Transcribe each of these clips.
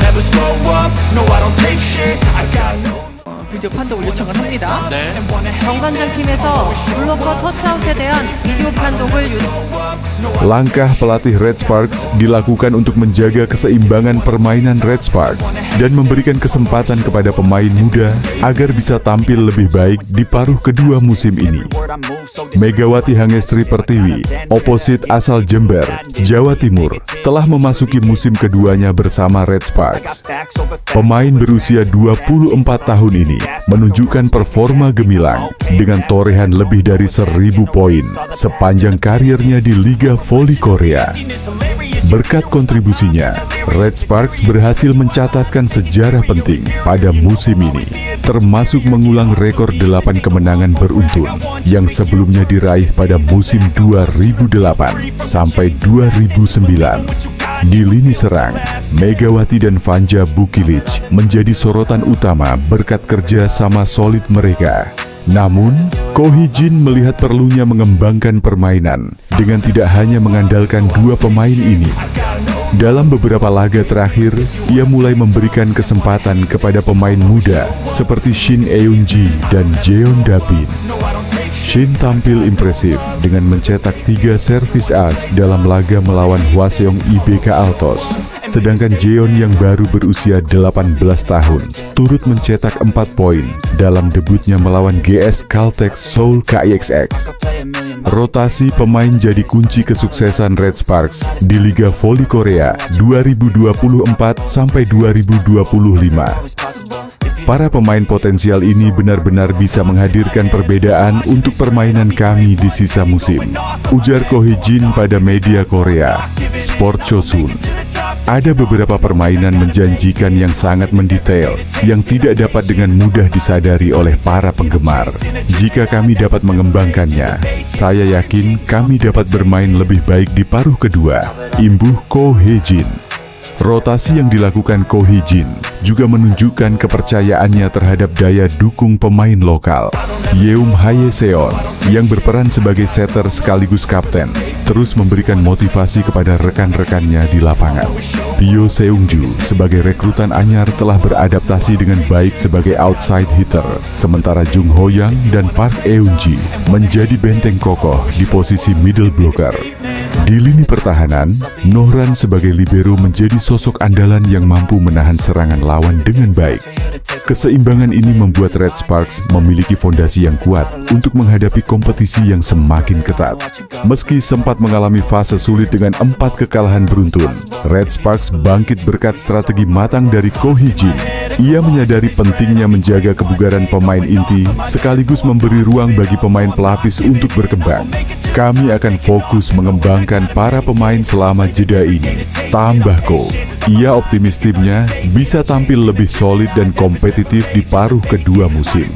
never slow up, no I don't take shit, I got no. 비디오 판독을 요청을 합니다. 네. 정관장팀에서 블로커 터치아웃에 대한 비디오 판독을 Langkah pelatih Red Sparks dilakukan untuk menjaga keseimbangan permainan Red Sparks dan memberikan kesempatan kepada pemain muda agar bisa tampil lebih baik di paruh kedua musim ini. Megawati Hangestri Pertiwi, oposit asal Jember, Jawa Timur, telah memasuki musim keduanya bersama Red Sparks. Pemain berusia 24 tahun ini menunjukkan performa gemilang dengan torehan lebih dari 1000 poin sepanjang karirnya di Liga Voli Korea. Berkat kontribusinya, Red Sparks berhasil mencatatkan sejarah penting pada musim ini, termasuk mengulang rekor 8 kemenangan beruntun yang sebelumnya diraih pada musim 2008 sampai 2009. Di lini serang, Megawati dan Vanja Bukilic menjadi sorotan utama berkat kerja sama solid mereka. Namun, Ko Hee-jin melihat perlunya mengembangkan permainan dengan tidak hanya mengandalkan dua pemain ini. Dalam beberapa laga terakhir, ia mulai memberikan kesempatan kepada pemain muda seperti Shin Eun-ji dan Jeon Da-bin. Shin tampil impresif dengan mencetak 3 servis as dalam laga melawan Hwaseong IBK Altos. Sedangkan Jeon yang baru berusia 18 tahun turut mencetak 4 poin dalam debutnya melawan GS Caltech Seoul KIXX. Rotasi pemain jadi kunci kesuksesan Red Sparks di Liga Voli Korea 2024-2025. Para pemain potensial ini benar-benar bisa menghadirkan perbedaan untuk permainan kami di sisa musim, ujar Ko Hee-jin pada media Korea, Sport Chosun. Ada beberapa permainan menjanjikan yang sangat mendetail, yang tidak dapat dengan mudah disadari oleh para penggemar. Jika kami dapat mengembangkannya, saya yakin kami dapat bermain lebih baik di paruh kedua, imbuh Ko Hee-jin. Rotasi yang dilakukan Ko Hee-jin juga menunjukkan kepercayaannya terhadap daya dukung pemain lokal. Yeum Hae-seon yang berperan sebagai setter sekaligus kapten terus memberikan motivasi kepada rekan-rekannya di lapangan. Pyo Seung-ju sebagai rekrutan anyar telah beradaptasi dengan baik sebagai outside hitter, sementara Jung Ho-yang dan Park Eun-ji menjadi benteng kokoh di posisi middle blocker. Di lini pertahanan, Nohran sebagai libero menjadi sosok andalan yang mampu menahan serangan lawan dengan baik. Keseimbangan ini membuat Red Sparks memiliki fondasi yang kuat untuk menghadapi kompetisi yang semakin ketat. Meski sempat mengalami fase sulit dengan 4 kekalahan beruntun, Red Sparks bangkit berkat strategi matang dari Ko Hee-jin. Ia menyadari pentingnya menjaga kebugaran pemain inti sekaligus memberi ruang bagi pemain pelapis untuk berkembang. Kami akan fokus mengembangkan para pemain selama jeda ini, tambah Ko. Ia optimis timnya bisa tampil lebih solid dan kompetitif di paruh kedua musim.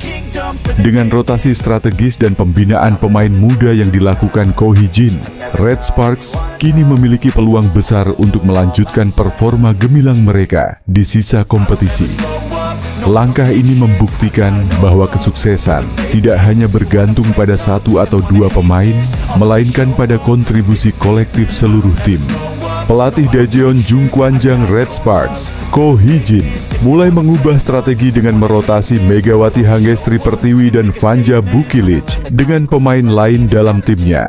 Dengan rotasi strategis dan pembinaan pemain muda yang dilakukan Ko Hee-jin, Red Sparks kini memiliki peluang besar untuk melanjutkan performa gemilang mereka di sisa kompetisi. Langkah ini membuktikan bahwa kesuksesan tidak hanya bergantung pada 1 atau 2 pemain, melainkan pada kontribusi kolektif seluruh tim. Pelatih Daejeon Jungkwanjang Red Sparks, Ko Hee-jin, mulai mengubah strategi dengan merotasi Megawati Hangestri Pertiwi dan Vanja Bukilic dengan pemain lain dalam timnya.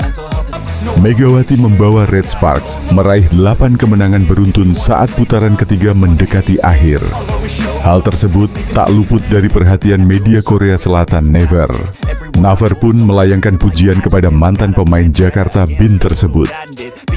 Megawati membawa Red Sparks meraih 8 kemenangan beruntun saat putaran ketiga mendekati akhir. Hal tersebut tak luput dari perhatian media Korea Selatan Naver. Naver pun melayangkan pujian kepada mantan pemain Jakarta Bin tersebut.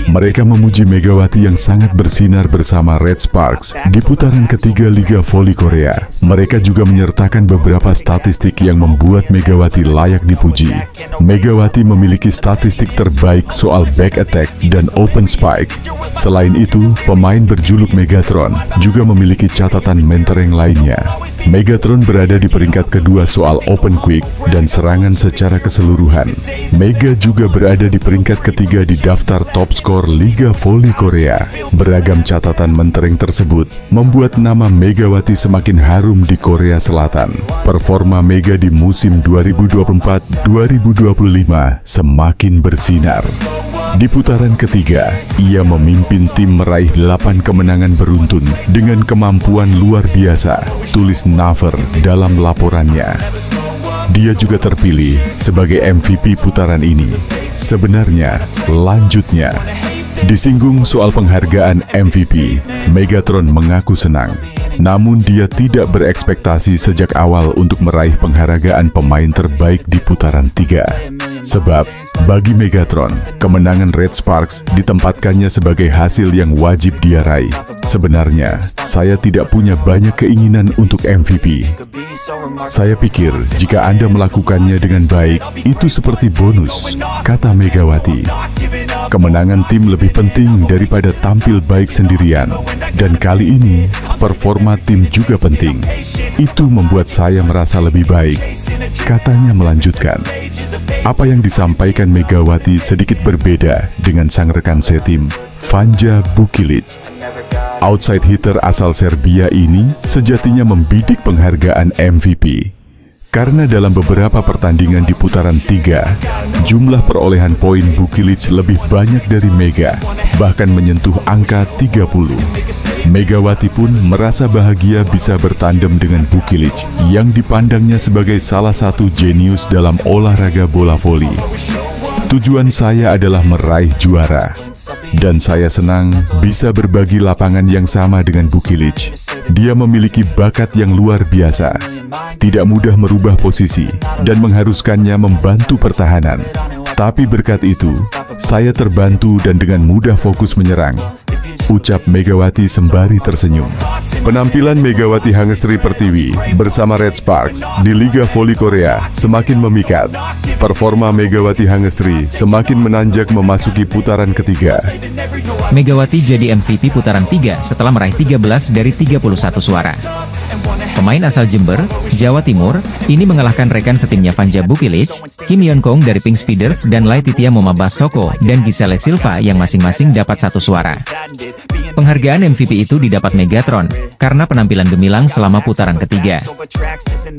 Mereka memuji Megawati yang sangat bersinar bersama Red Sparks di putaran ketiga Liga Voli Korea. Mereka juga menyertakan beberapa statistik yang membuat Megawati layak dipuji. Megawati memiliki statistik terbaik soal back attack dan open spike. Selain itu, pemain berjuluk Megatron juga memiliki catatan mentereng lainnya. Megatron berada di peringkat kedua soal open quick dan serangan secara keseluruhan. Mega juga berada di peringkat ketiga di daftar top skor Liga Voli Korea. Beragam catatan mentereng tersebut membuat nama Megawati semakin harum di Korea Selatan. Performa Mega di musim 2024-2025 semakin bersinar. Di putaran ketiga, ia memimpin tim meraih 8 kemenangan beruntun dengan kemampuan luar biasa, tulis Naver dalam laporannya. Dia juga terpilih sebagai MVP putaran ini. Sebenarnya, lanjutnya. Disinggung soal penghargaan MVP, Megatron mengaku senang. Namun dia tidak berekspektasi sejak awal untuk meraih penghargaan pemain terbaik di putaran 3. Sebab, bagi Megatron, kemenangan Red Sparks ditempatkannya sebagai hasil yang wajib dia raih. Sebenarnya, saya tidak punya banyak keinginan untuk MVP. Saya pikir jika Anda melakukannya dengan baik, itu seperti bonus, kata Megawati. Kemenangan tim lebih penting daripada tampil baik sendirian. Dan kali ini, performa tim juga penting. Itu membuat saya merasa lebih baik, katanya melanjutkan. Apa yang disampaikan Megawati sedikit berbeda dengan sang rekan setim, Vanja Bukilic. Outside hitter asal Serbia ini sejatinya membidik penghargaan MVP. Karena dalam beberapa pertandingan di putaran 3, jumlah perolehan poin Bukilic lebih banyak dari Mega, bahkan menyentuh angka 30. Megawati pun merasa bahagia bisa bertandem dengan Bukilic yang dipandangnya sebagai salah satu jenius dalam olahraga bola voli. Tujuan saya adalah meraih juara, dan saya senang bisa berbagi lapangan yang sama dengan Bukilic. Dia memiliki bakat yang luar biasa, tidak mudah merubah posisi, dan mengharuskannya membantu pertahanan. Tapi berkat itu, saya terbantu dan dengan mudah fokus menyerang, ucap Megawati sembari tersenyum. Penampilan Megawati Hangestri Pertiwi bersama Red Sparks di Liga Voli Korea semakin memikat. Performa Megawati Hangestri semakin menanjak memasuki putaran ketiga. Megawati jadi MVP putaran 3 setelah meraih 13 dari 31 suara. Pemain asal Jember, Jawa Timur, ini mengalahkan rekan setimnya Vanja Bukilic, Kim Yeon Kong dari Pink Speeders dan Laetitia Momabasoko dan Giselle Silva yang masing-masing dapat 1 suara. Penghargaan MVP itu didapat Megatron karena penampilan gemilang selama putaran ketiga.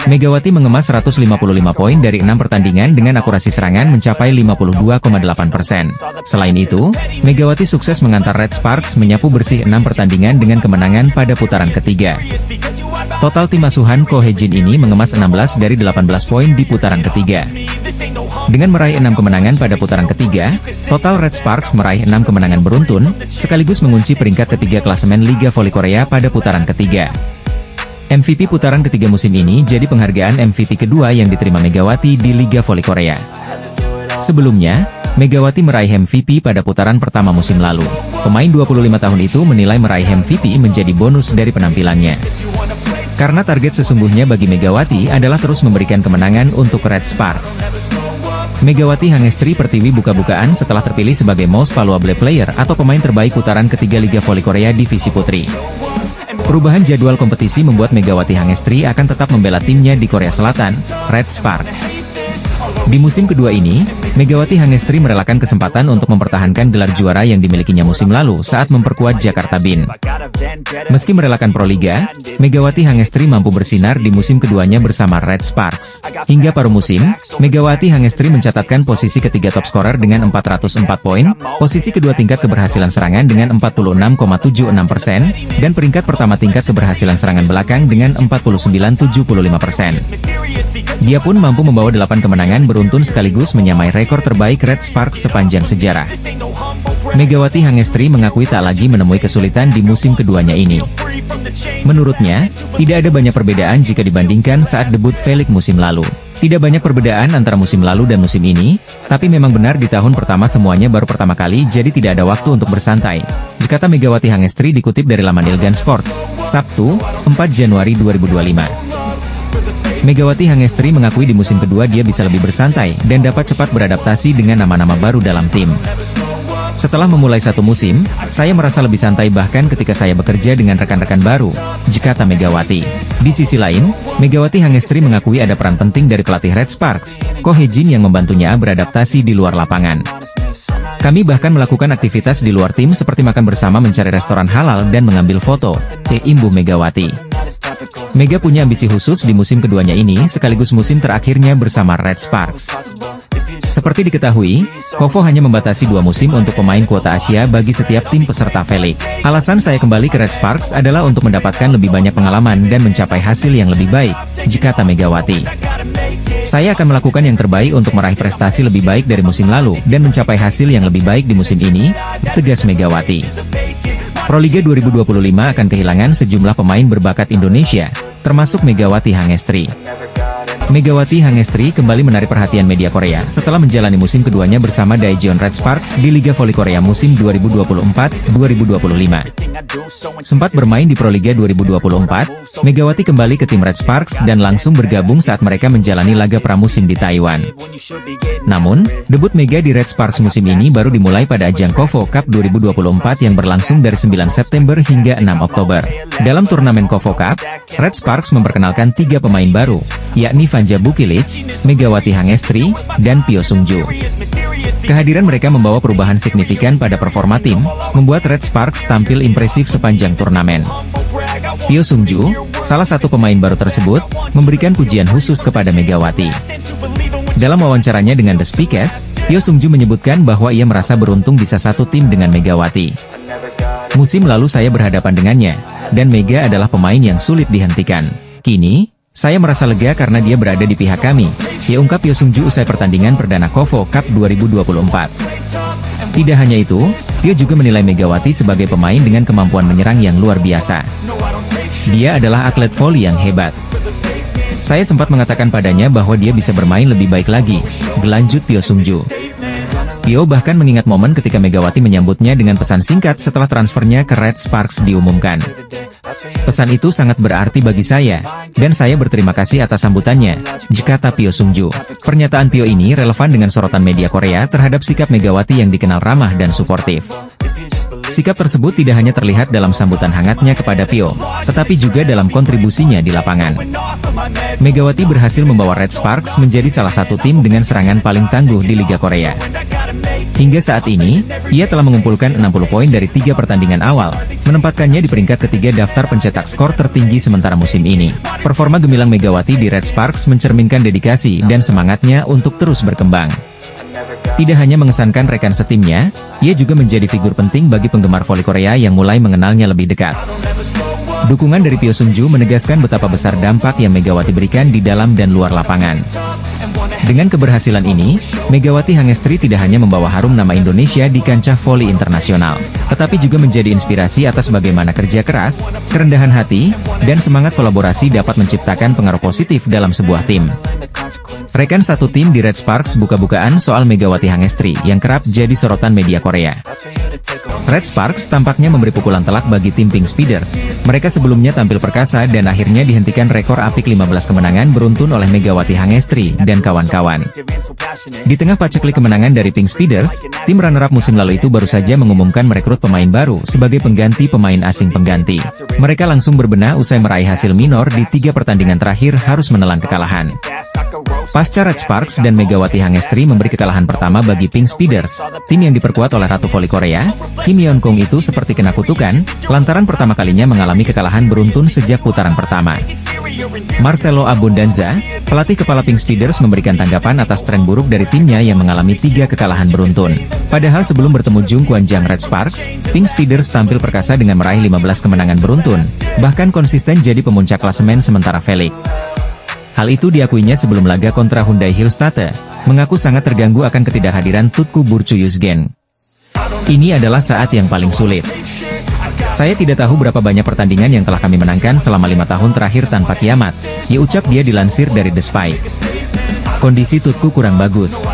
Megawati mengemas 155 poin dari 6 pertandingan dengan akurasi serangan mencapai 52,8%. Selain itu, Megawati sukses mengantar Red Sparks menyapu bersih 6 pertandingan dengan kemenangan pada putaran ketiga. Total tim asuhan Ko Hye-jin ini mengemas 16 dari 18 poin di putaran ketiga. Dengan meraih 6 kemenangan pada putaran ketiga, total Red Sparks meraih 6 kemenangan beruntun, sekaligus mengunci peringkat ketiga klasemen Liga Voli Korea pada putaran ketiga. MVP putaran ketiga musim ini jadi penghargaan MVP kedua yang diterima Megawati di Liga Voli Korea. Sebelumnya, Megawati meraih MVP pada putaran pertama musim lalu. Pemain 25 tahun itu menilai meraih MVP menjadi bonus dari penampilannya. Karena target sesungguhnya bagi Megawati adalah terus memberikan kemenangan untuk Red Sparks. Megawati Hangestri Pertiwi buka-bukaan setelah terpilih sebagai Most Valuable Player atau pemain terbaik putaran ketiga Liga Voli Korea Divisi Putri. Perubahan jadwal kompetisi membuat Megawati Hangestri akan tetap membela timnya di Korea Selatan, Red Sparks. Di musim kedua ini, Megawati Hangestri merelakan kesempatan untuk mempertahankan gelar juara yang dimilikinya musim lalu saat memperkuat Jakarta Bin. Meski merelakan Proliga, Megawati Hangestri mampu bersinar di musim keduanya bersama Red Sparks. Hingga paruh musim, Megawati Hangestri mencatatkan posisi ketiga top scorer dengan 404 poin, posisi kedua tingkat keberhasilan serangan dengan 46,76%, dan peringkat pertama tingkat keberhasilan serangan belakang dengan 49,75%. Dia pun mampu membawa 8 kemenangan beruntun sekaligus menyamai rekor terbaik Red Sparks sepanjang sejarah. Megawati Hangestri mengakui tak lagi menemui kesulitan di musim keduanya ini. Menurutnya, tidak ada banyak perbedaan jika dibandingkan saat debut Felix musim lalu. Tidak banyak perbedaan antara musim lalu dan musim ini, tapi memang benar di tahun pertama semuanya baru pertama kali jadi tidak ada waktu untuk bersantai, kata Megawati Hangestri dikutip dari laman Ilgan Sports, Sabtu, 4 Januari 2025. Megawati Hangestri mengakui di musim kedua dia bisa lebih bersantai dan dapat cepat beradaptasi dengan nama-nama baru dalam tim. Setelah memulai satu musim, saya merasa lebih santai bahkan ketika saya bekerja dengan rekan-rekan baru, kata Megawati. Di sisi lain, Megawati Hangestri mengakui ada peran penting dari pelatih Red Sparks, Ko Hye-jin yang membantunya beradaptasi di luar lapangan. Kami bahkan melakukan aktivitas di luar tim seperti makan bersama mencari restoran halal dan mengambil foto, imbuh Megawati. Mega punya ambisi khusus di musim keduanya ini sekaligus musim terakhirnya bersama Red Sparks. Seperti diketahui, KOFO hanya membatasi 2 musim untuk pemain kuota Asia bagi setiap tim peserta V-League. Alasan saya kembali ke Red Sparks adalah untuk mendapatkan lebih banyak pengalaman dan mencapai hasil yang lebih baik, kata Megawati. Saya akan melakukan yang terbaik untuk meraih prestasi lebih baik dari musim lalu dan mencapai hasil yang lebih baik di musim ini, tegas Megawati. Proliga 2025 akan kehilangan sejumlah pemain berbakat Indonesia, termasuk Megawati Hangestri. Megawati Hangestri kembali menarik perhatian media Korea setelah menjalani musim keduanya bersama Daejeon Red Sparks di Liga Voli Korea musim 2024-2025. Sempat bermain di Proliga 2024, Megawati kembali ke tim Red Sparks dan langsung bergabung saat mereka menjalani laga pramusim di Taiwan. Namun, debut Mega di Red Sparks musim ini baru dimulai pada ajang KOFO Cup 2024 yang berlangsung dari 9 September hingga 6 Oktober. Dalam turnamen KOFO Cup, Red Sparks memperkenalkan 3 pemain baru, yakni Vanja Bukilic, Megawati Hangestri, dan Pyo Sungju. Kehadiran mereka membawa perubahan signifikan pada performa tim, membuat Red Sparks tampil impresif sepanjang turnamen. Pyo Sungju, salah satu pemain baru tersebut, memberikan pujian khusus kepada Megawati. Dalam wawancaranya dengan The Speakers, Pyo Sungju menyebutkan bahwa ia merasa beruntung bisa satu tim dengan Megawati. Musim lalu saya berhadapan dengannya, dan Mega adalah pemain yang sulit dihentikan. Kini, saya merasa lega karena dia berada di pihak kami, ungkap Pyo Sungju usai pertandingan perdana KOFO Cup 2024. Tidak hanya itu, Pyo juga menilai Megawati sebagai pemain dengan kemampuan menyerang yang luar biasa. Dia adalah atlet voli yang hebat. Saya sempat mengatakan padanya bahwa dia bisa bermain lebih baik lagi, gelanjut Pyo Sungju. Pyo bahkan mengingat momen ketika Megawati menyambutnya dengan pesan singkat setelah transfernya ke Red Sparks diumumkan. Pesan itu sangat berarti bagi saya, dan saya berterima kasih atas sambutannya, kata Pyo Sungju. Pernyataan Pyo ini relevan dengan sorotan media Korea terhadap sikap Megawati yang dikenal ramah dan suportif. Sikap tersebut tidak hanya terlihat dalam sambutan hangatnya kepada Pyo, tetapi juga dalam kontribusinya di lapangan. Megawati berhasil membawa Red Sparks menjadi salah satu tim dengan serangan paling tangguh di Liga Korea. Hingga saat ini, ia telah mengumpulkan 60 poin dari 3 pertandingan awal, menempatkannya di peringkat ketiga daftar pencetak skor tertinggi sementara musim ini. Performa gemilang Megawati di Red Sparks mencerminkan dedikasi dan semangatnya untuk terus berkembang. Tidak hanya mengesankan rekan setimnya, ia juga menjadi figur penting bagi penggemar voli Korea yang mulai mengenalnya lebih dekat. Dukungan dari Pyo Sungju menegaskan betapa besar dampak yang Megawati berikan di dalam dan luar lapangan. Dengan keberhasilan ini, Megawati Hangestri tidak hanya membawa harum nama Indonesia di kancah voli internasional, tetapi juga menjadi inspirasi atas bagaimana kerja keras, kerendahan hati, dan semangat kolaborasi dapat menciptakan pengaruh positif dalam sebuah tim. Rekan satu tim di Red Sparks buka-bukaan soal Megawati Hangestri yang kerap jadi sorotan media Korea. Red Sparks tampaknya memberi pukulan telak bagi tim Pink Speeders. Mereka sebelumnya tampil perkasa dan akhirnya dihentikan rekor apik 15 kemenangan beruntun oleh Megawati Hangestri dan kawan-kawan. Di tengah paceklik kemenangan dari Pink Speeders, tim runner-up musim lalu itu baru saja mengumumkan merekrut pemain baru sebagai pengganti pemain asing pengganti. Mereka langsung berbenah usai meraih hasil minor di 3 pertandingan terakhir harus menelan kekalahan. Pasca Red Sparks dan Megawati Hangestri memberi kekalahan pertama bagi Pink Speeders, tim yang diperkuat oleh Ratu Voli Korea, Kim Yeon Kong itu seperti kena kutukan, lantaran pertama kalinya mengalami kekalahan beruntun sejak putaran pertama. Marcelo Abundanza, pelatih kepala Pink Speeders memberikan tanggapan atas tren buruk dari timnya yang mengalami 3 kekalahan beruntun. Padahal sebelum bertemu Jung Kwanjang Red Sparks, Pink Speeders tampil perkasa dengan meraih 15 kemenangan beruntun, bahkan konsisten jadi pemuncak klasemen sementara V-League. Hal itu diakuinya sebelum laga kontra Hyundai Hillstate, mengaku sangat terganggu akan ketidakhadiran Tutku Burcu-Yusgen. Ini adalah saat yang paling sulit. Saya tidak tahu berapa banyak pertandingan yang telah kami menangkan selama 5 tahun terakhir tanpa kiamat, ucap dia dilansir dari The Spike. Kondisi Tutku kurang bagus.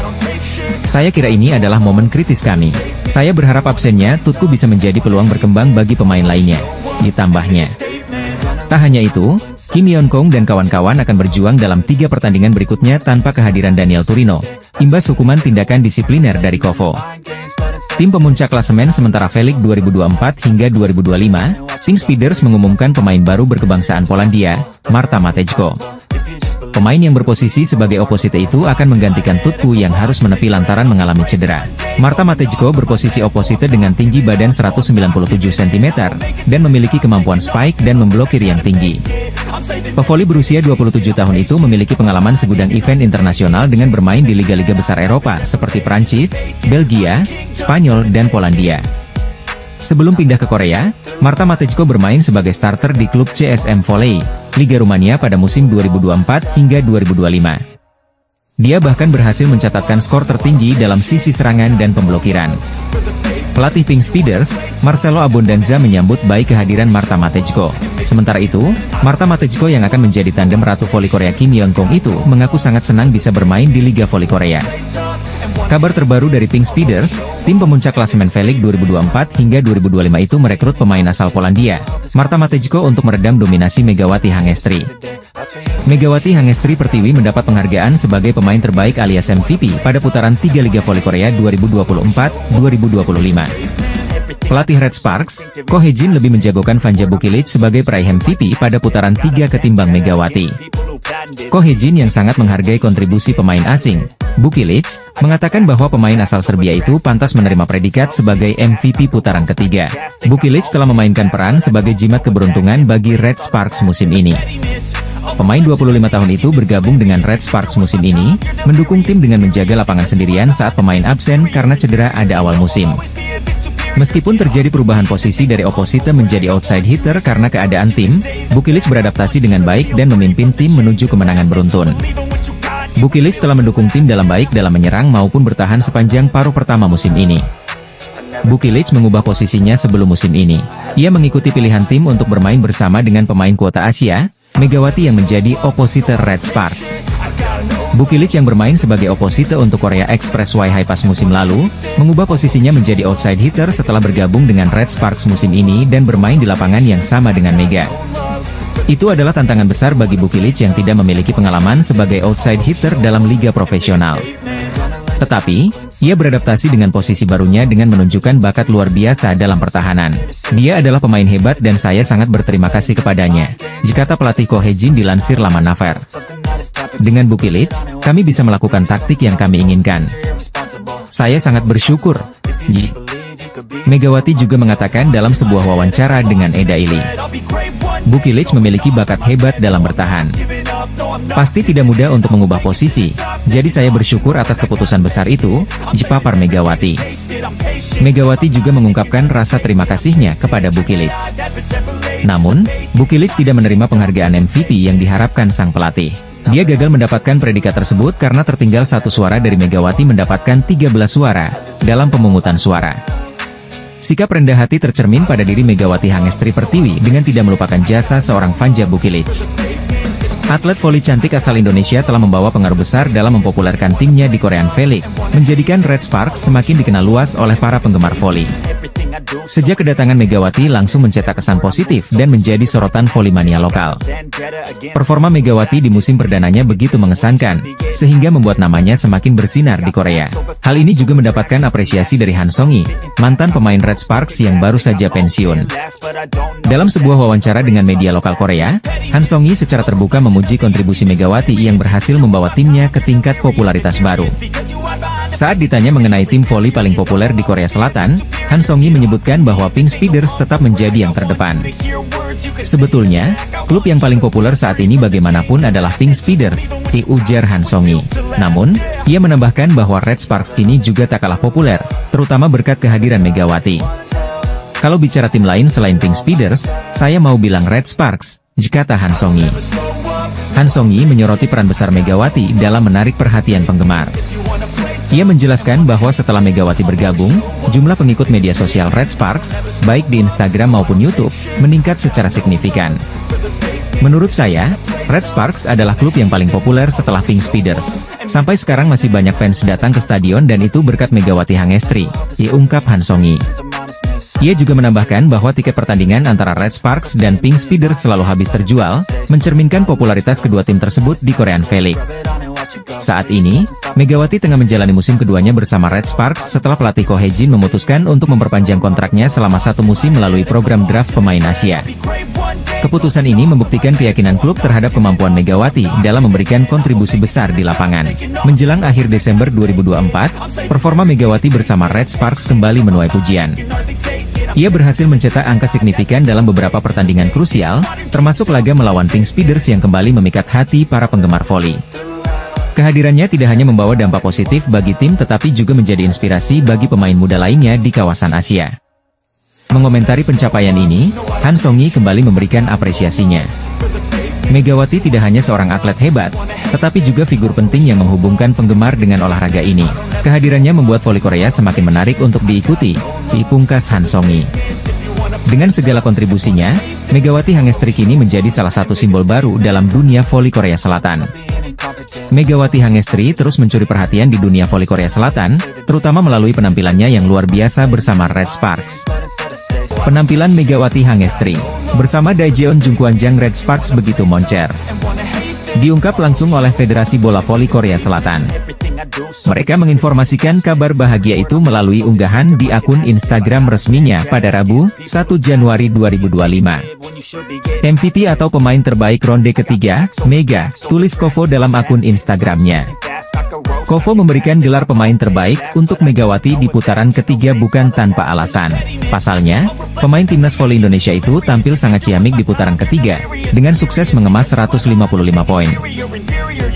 Saya kira ini adalah momen kritis kami. Saya berharap absennya Tutku bisa menjadi peluang berkembang bagi pemain lainnya, ditambahnya. Tak hanya itu, Kim Yeon Kong dan kawan-kawan akan berjuang dalam 3 pertandingan berikutnya tanpa kehadiran Daniel Turino, imbas hukuman tindakan disipliner dari KOFO. Tim pemuncak klasemen sementara V-League 2024 hingga 2025, Pink Speeders mengumumkan pemain baru berkebangsaan Polandia, Marta Matejko. Pemain yang berposisi sebagai oposite itu akan menggantikan Tutku yang harus menepi lantaran mengalami cedera. Marta Matejko berposisi oposite dengan tinggi badan 197 cm dan memiliki kemampuan spike dan memblokir yang tinggi. Pevoli berusia 27 tahun itu memiliki pengalaman segudang event internasional dengan bermain di liga-liga besar Eropa seperti Prancis, Belgia, Spanyol, dan Polandia. Sebelum pindah ke Korea, Marta Matejko bermain sebagai starter di klub CSM Volley, Liga Rumania pada musim 2024 hingga 2025. Dia bahkan berhasil mencatatkan skor tertinggi dalam sisi serangan dan pemblokiran. Pelatih Pink Speeders, Marcelo Abondanza menyambut baik kehadiran Marta Matejko. Sementara itu, Marta Matejko yang akan menjadi tandem Ratu Voli Korea Kim Yeon-kong itu mengaku sangat senang bisa bermain di Liga Voli Korea. Kabar terbaru dari Pink Speeders, tim pemuncak klasemen V-League 2024 hingga 2025 itu merekrut pemain asal Polandia, Marta Matejko untuk meredam dominasi Megawati Hangestri. Megawati Hangestri Pertiwi mendapat penghargaan sebagai pemain terbaik alias MVP pada putaran 3 Liga Voli Korea 2024-2025. Pelatih Red Sparks, Ko Hye-jin lebih menjagokan Vanja Bukilic sebagai peraih MVP pada putaran 3 ketimbang Megawati. Ko Hye-jin yang sangat menghargai kontribusi pemain asing, Bukilic, mengatakan bahwa pemain asal Serbia itu pantas menerima predikat sebagai MVP putaran ketiga. Bukilic telah memainkan peran sebagai jimat keberuntungan bagi Red Sparks musim ini. Pemain 25 tahun itu bergabung dengan Red Sparks musim ini, mendukung tim dengan menjaga lapangan sendirian saat pemain absen karena cedera ada awal musim. Meskipun terjadi perubahan posisi dari oposite menjadi outside hitter karena keadaan tim, Bukilic beradaptasi dengan baik dan memimpin tim menuju kemenangan beruntun. Bukilic telah mendukung tim dalam baik dalam menyerang maupun bertahan sepanjang paruh pertama musim ini. Bukilic mengubah posisinya sebelum musim ini. Ia mengikuti pilihan tim untuk bermain bersama dengan pemain kuota Asia, Megawati yang menjadi oposite Red Sparks. Bukilic yang bermain sebagai oposite untuk Korea Express Haepas musim lalu, mengubah posisinya menjadi outside hitter setelah bergabung dengan Red Sparks musim ini dan bermain di lapangan yang sama dengan Mega. Itu adalah tantangan besar bagi Bukilic yang tidak memiliki pengalaman sebagai outside hitter dalam liga profesional. Tetapi, ia beradaptasi dengan posisi barunya dengan menunjukkan bakat luar biasa dalam pertahanan. Dia adalah pemain hebat dan saya sangat berterima kasih kepadanya, kata pelatih Ko Hye-jin dilansir laman Naver. Dengan Bukilic, kami bisa melakukan taktik yang kami inginkan. Saya sangat bersyukur. Megawati juga mengatakan dalam sebuah wawancara dengan Eda Ili. Bukilic memiliki bakat hebat dalam bertahan. Pasti tidak mudah untuk mengubah posisi, jadi saya bersyukur atas keputusan besar itu, papar Megawati. Megawati juga mengungkapkan rasa terima kasihnya kepada Bukilic. Namun, Bukilic tidak menerima penghargaan MVP yang diharapkan sang pelatih. Dia gagal mendapatkan predikat tersebut karena tertinggal 1 suara dari Megawati mendapatkan 13 suara dalam pemungutan suara. Sikap rendah hati tercermin pada diri Megawati Hangestri Pertiwi dengan tidak melupakan jasa seorang Vanja Bukilic. Atlet voli cantik asal Indonesia telah membawa pengaruh besar dalam mempopulerkan timnya di Korean V-League, menjadikan Red Sparks semakin dikenal luas oleh para penggemar voli. Sejak kedatangan Megawati langsung mencetak kesan positif dan menjadi sorotan volimania lokal. Performa Megawati di musim perdananya begitu mengesankan, sehingga membuat namanya semakin bersinar di Korea. Hal ini juga mendapatkan apresiasi dari Han Song-hee, mantan pemain Red Sparks yang baru saja pensiun. Dalam sebuah wawancara dengan media lokal Korea, Han Song-hee secara terbuka memuji kontribusi Megawati yang berhasil membawa timnya ke tingkat popularitas baru. Saat ditanya mengenai tim voli paling populer di Korea Selatan, Han Song-hee menyebutkan bahwa Pink Speeders tetap menjadi yang terdepan. Sebetulnya, klub yang paling populer saat ini bagaimanapun adalah Pink Speeders, ujar Han Song-hee. Namun, ia menambahkan bahwa Red Sparks kini juga tak kalah populer, terutama berkat kehadiran Megawati. Kalau bicara tim lain selain Pink Speeders, saya mau bilang Red Sparks, kata Han Song-hee. Han Song-hee menyoroti peran besar Megawati dalam menarik perhatian penggemar. Ia menjelaskan bahwa setelah Megawati bergabung, jumlah pengikut media sosial Red Sparks, baik di Instagram maupun YouTube, meningkat secara signifikan. Menurut saya, Red Sparks adalah klub yang paling populer setelah Pink Speeders. Sampai sekarang masih banyak fans datang ke stadion dan itu berkat Megawati Hangestri, ungkap Han Song-hee. Ia juga menambahkan bahwa tiket pertandingan antara Red Sparks dan Pink Speeders selalu habis terjual, mencerminkan popularitas kedua tim tersebut di Korean V-League. Saat ini, Megawati tengah menjalani musim keduanya bersama Red Sparks setelah pelatih Ko Hye-jin memutuskan untuk memperpanjang kontraknya selama 1 musim melalui program draft pemain Asia. Keputusan ini membuktikan keyakinan klub terhadap kemampuan Megawati dalam memberikan kontribusi besar di lapangan. Menjelang akhir Desember 2024, performa Megawati bersama Red Sparks kembali menuai pujian. Ia berhasil mencetak angka signifikan dalam beberapa pertandingan krusial, termasuk laga melawan Pink Speeders yang kembali memikat hati para penggemar voli. Kehadirannya tidak hanya membawa dampak positif bagi tim tetapi juga menjadi inspirasi bagi pemain muda lainnya di kawasan Asia. Mengomentari pencapaian ini, Han Song-yi kembali memberikan apresiasinya. Megawati tidak hanya seorang atlet hebat, tetapi juga figur penting yang menghubungkan penggemar dengan olahraga ini. Kehadirannya membuat voli Korea semakin menarik untuk diikuti, dipungkas Han Song-yi. Dengan segala kontribusinya, Megawati Hangestri kini menjadi salah satu simbol baru dalam dunia voli Korea Selatan. Megawati Hangestri terus mencuri perhatian di dunia voli Korea Selatan, terutama melalui penampilannya yang luar biasa bersama Red Sparks. Penampilan Megawati Hangestri bersama Daejeon Jungkwanjang Red Sparks begitu moncer. Diungkap langsung oleh Federasi Bola Voli Korea Selatan. Mereka menginformasikan kabar bahagia itu melalui unggahan di akun Instagram resminya pada Rabu, 1 Januari 2025. MVP atau pemain terbaik ronde ketiga, Mega, tulis Kovo dalam akun Instagramnya. Kovo memberikan gelar pemain terbaik untuk Megawati di putaran ketiga bukan tanpa alasan. Pasalnya, pemain timnas voli Indonesia itu tampil sangat ciamik di putaran ketiga, dengan sukses mengemas 155 poin.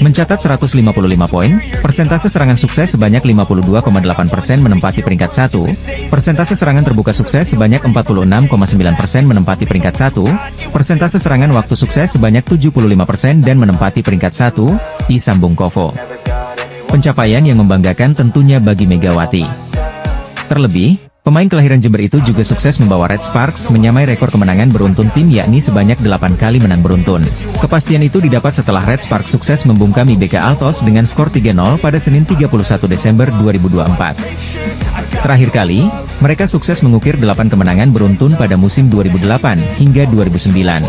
Mencatat 155 poin, persentase serangan sukses sebanyak 52,8% menempati peringkat 1, persentase serangan terbuka sukses sebanyak 46,9% menempati peringkat 1, persentase serangan waktu sukses sebanyak 75% dan menempati peringkat 1, sambung Kovo. Pencapaian yang membanggakan tentunya bagi Megawati. Terlebih, pemain kelahiran Jember itu juga sukses membawa Red Sparks menyamai rekor kemenangan beruntun tim yakni sebanyak 8 kali menang beruntun. Kepastian itu didapat setelah Red Sparks sukses membungkami BK Altos dengan skor 3-0 pada Senin 31 Desember 2024. Terakhir kali, mereka sukses mengukir 8 kemenangan beruntun pada musim 2008 hingga 2009.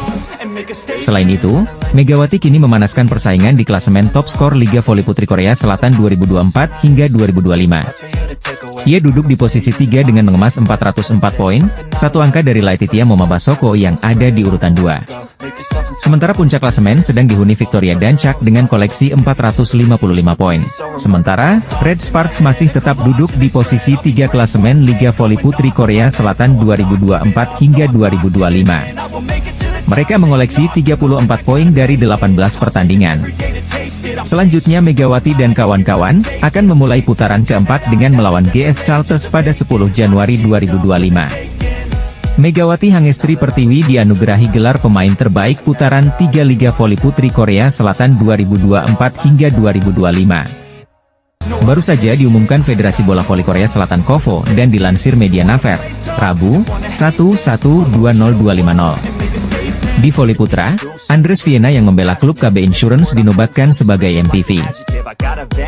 Selain itu, Megawati kini memanaskan persaingan di klasemen top skor Liga Voli Putri Korea Selatan 2024 hingga 2025. Ia duduk di posisi 3 dengan mengemas 404 poin, satu angka dari Laetitia Momabasoko yang ada di urutan 2. Sementara puncak klasemen sedang dihuni Victoria Dancak dengan koleksi 455 poin. Sementara, Red Sparks masih tetap duduk di posisi 3 klasemen Liga Voli Putri Korea Selatan 2024 hingga 2025. Mereka mengoleksi 34 poin dari 18 pertandingan. Selanjutnya Megawati dan kawan-kawan akan memulai putaran keempat dengan melawan GS Chalters pada 10 Januari 2025. Megawati Hangestri Pertiwi dianugerahi gelar pemain terbaik putaran 3 Liga Voli Putri Korea Selatan 2024 hingga 2025. Baru saja diumumkan Federasi Bola Voli Korea Selatan Kovo dan dilansir media Naver, Rabu, 1/1/2050. Di voli putra, Andres Viena yang membela klub KB Insurance dinobatkan sebagai MVP.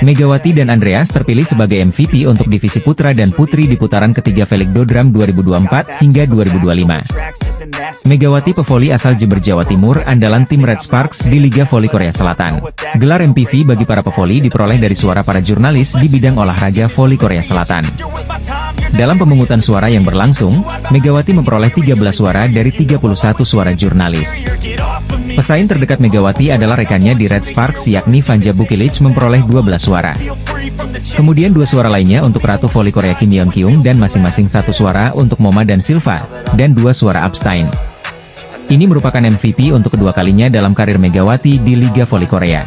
Megawati dan Andreas terpilih sebagai MVP untuk divisi putra dan putri di putaran ketiga Velik Dodram 2024 hingga 2025. Megawati pevoli asal Jember Jawa Timur andalan tim Red Sparks di Liga Voli Korea Selatan. Gelar MVP bagi para pevoli diperoleh dari suara para jurnalis di bidang olahraga voli Korea Selatan. Dalam pemungutan suara yang berlangsung, Megawati memperoleh 13 suara dari 31 suara jurnalis. Pesaing terdekat Megawati adalah rekannya di Red Sparks yakni Vanja Bukilic memperoleh 12 suara. Kemudian 2 suara lainnya untuk Ratu Voli Korea Kim Yeon Kyung dan masing-masing 1 suara untuk Moma dan Silva, dan 2 suara abstain. Ini merupakan MVP untuk kedua kalinya dalam karir Megawati di Liga Voli Korea.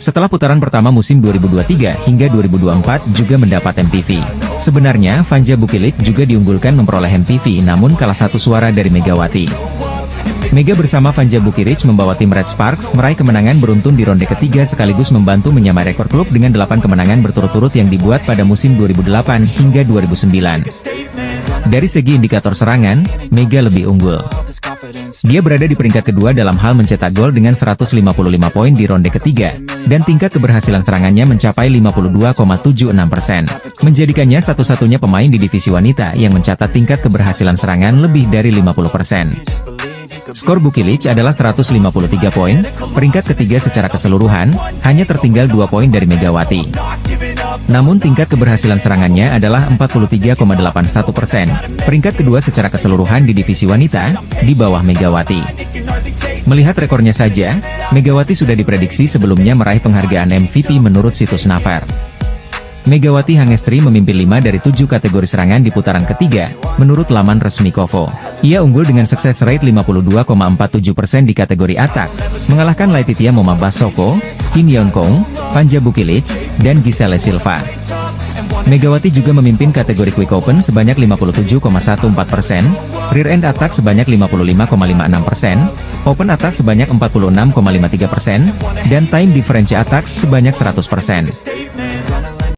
Setelah putaran pertama musim 2023 hingga 2024 juga mendapat MVP. Sebenarnya Vanja Bukilic juga diunggulkan memperoleh MVP namun kalah 1 suara dari Megawati. Mega bersama Vanja Bukilic membawa tim Red Sparks meraih kemenangan beruntun di ronde ketiga sekaligus membantu menyamai rekor klub dengan 8 kemenangan berturut-turut yang dibuat pada musim 2008 hingga 2009. Dari segi indikator serangan, Mega lebih unggul. Dia berada di peringkat kedua dalam hal mencetak gol dengan 155 poin di ronde ketiga, dan tingkat keberhasilan serangannya mencapai 52,76%. Menjadikannya satu-satunya pemain di divisi wanita yang mencatat tingkat keberhasilan serangan lebih dari 50%. Skor Bukilic adalah 153 poin, peringkat ketiga secara keseluruhan, hanya tertinggal 2 poin dari Megawati. Namun tingkat keberhasilan serangannya adalah 43,81%. Peringkat kedua secara keseluruhan di divisi wanita, di bawah Megawati. Melihat rekornya saja, Megawati sudah diprediksi sebelumnya meraih penghargaan MVP menurut situs Naver. Megawati Hangestri memimpin 5 dari 7 kategori serangan di putaran ketiga, menurut laman resmi Kovo. Ia unggul dengan sukses rate 52,47% di kategori atak, mengalahkan Laetitia Moma Basoko, Kim Yeon Kong, Vanja Bukilic, dan Giselle Silva. Megawati juga memimpin kategori Quick Open sebanyak 57,14%, Rear End Attack sebanyak 55,56%, Open Attack sebanyak 46,53%, dan Time Difference Attack sebanyak 100%.